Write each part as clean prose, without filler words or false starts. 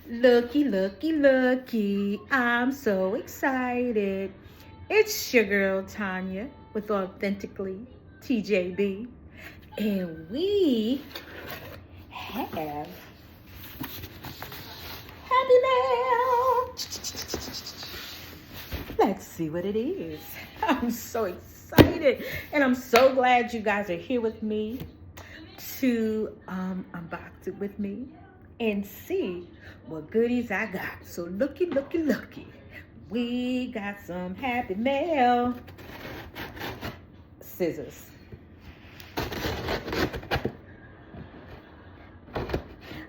Looky, looky, looky. I'm so excited. It's your girl Tanya with Authentically TJB. And we have Happy Mail. Let's see what it is. I'm so excited. And I'm so glad you guys are here with me to unbox it with me and see what goodies I got. So looky, looky, looky. We got some Happy Mail. Scissors.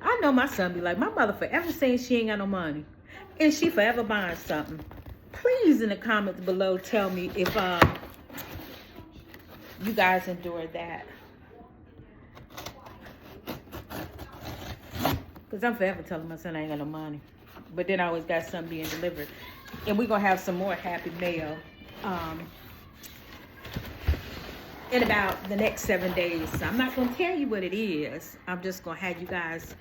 I know my son be like, my mother forever saying she ain't got no money. And she forever buying something. Please in the comments below tell me if you guys endure that. Because I'm forever telling my son I ain't got no money. But then I always got something being delivered. And we're going to have some more Happy Mail in about the next 7 days. So I'm not going to tell you what it is. I'm just going to have you guys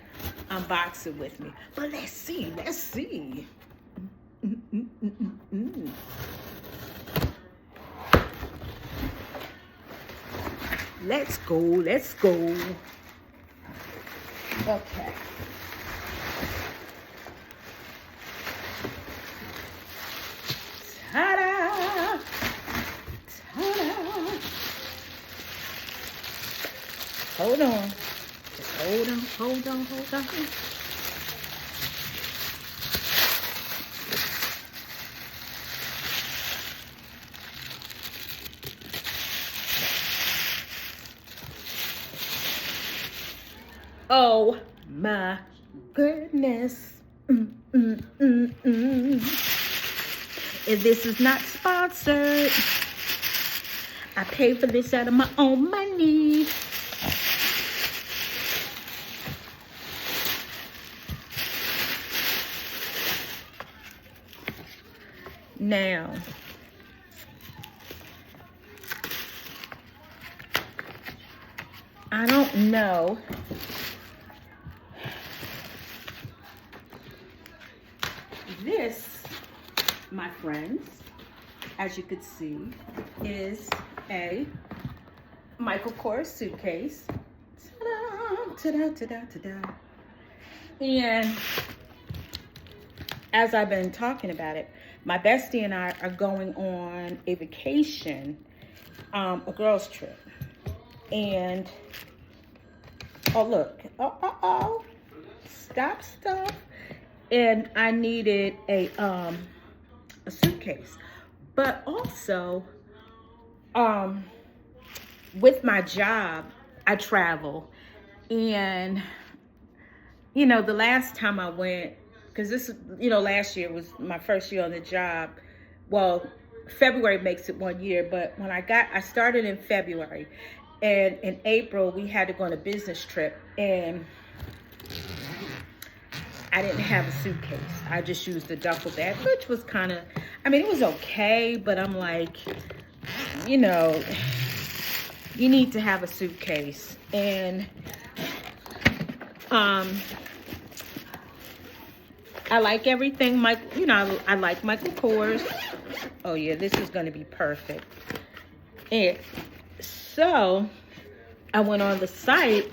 unbox it with me. But let's see. Let's see. Let's go. Let's go. Okay. Ta-da! Ta-da! Hold on. Just hold on, hold on, hold on. Oh my goodness. If this is not sponsored, I pay for this out of my own money. Now, I don't know this, my friends, as you could see, is a Michael Kors suitcase. Ta-da, ta-da, ta-da, ta-da. And as I've been talking about it, my bestie and I are going on a vacation, a girls' trip. And, oh look, stop. And I needed a suitcase. But also, with my job, I travel. And, you know, the last time I went, because this, you know, last year was my first year on the job. Well, February makes it 1 year, but when I started in February. And in April, we had to go on a business trip. And I didn't have a suitcase. I just used a duffel bag, which was kind of, I mean, it was okay, but I'm like, you know, you need to have a suitcase. And I like everything, you know, I like Michael Kors. Oh yeah, this is going to be perfect. And so I went on the site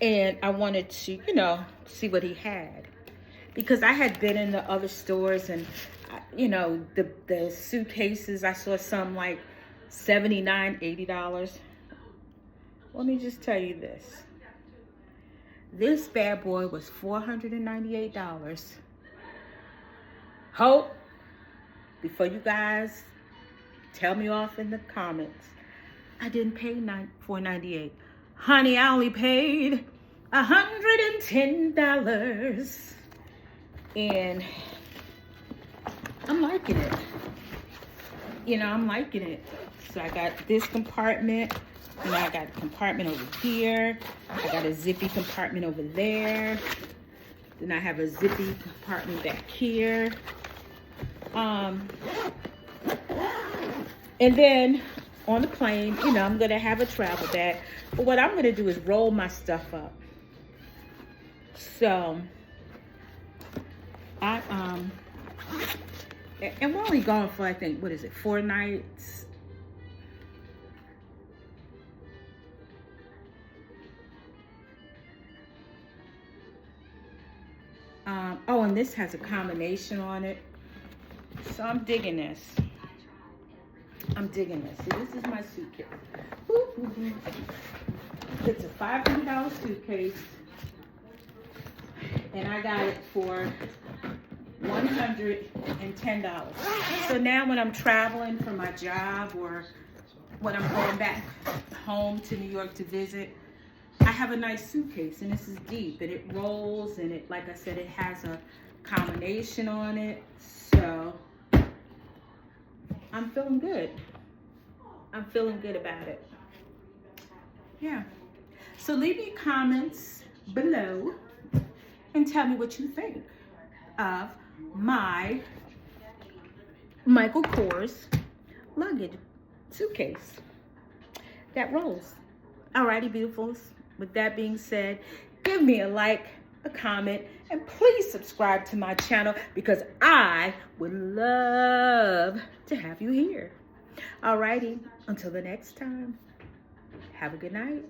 and I wanted to, you know, see what he had. Because I had been in the other stores and, you know, the suitcases, I saw some like $79, $80. Let me just tell you this. This bad boy was $498. Hope, before you guys tell me off in the comments, I didn't pay $498. Honey, I only paid $110. And I'm liking it. You know, I'm liking it. So I got this compartment. And I got a compartment over here. I got a zippy compartment over there. Then I have a zippy compartment back here. And then on the plane, you know, I'm gonna have a travel bag. But what I'm gonna do is roll my stuff up. So I and we're only going for, I think, what is it, 4 nights? Oh, and this has a combination on it. So I'm digging this. I'm digging this. See, this is my suitcase. It's a $500 suitcase. And I got it for $110. So now when I'm traveling for my job or when I'm going back home to New York to visit, I have a nice suitcase, and this is deep, and it rolls, and it, like I said, it has a combination on it. So I'm feeling good. I'm feeling good about it. Yeah. So leave me comments below and tell me what you think of my Michael Kors luggage suitcase that rolls. Alrighty, beautifuls. With that being said, give me a like, a comment, and please subscribe to my channel because I would love to have you here. Alrighty, until the next time, have a good night.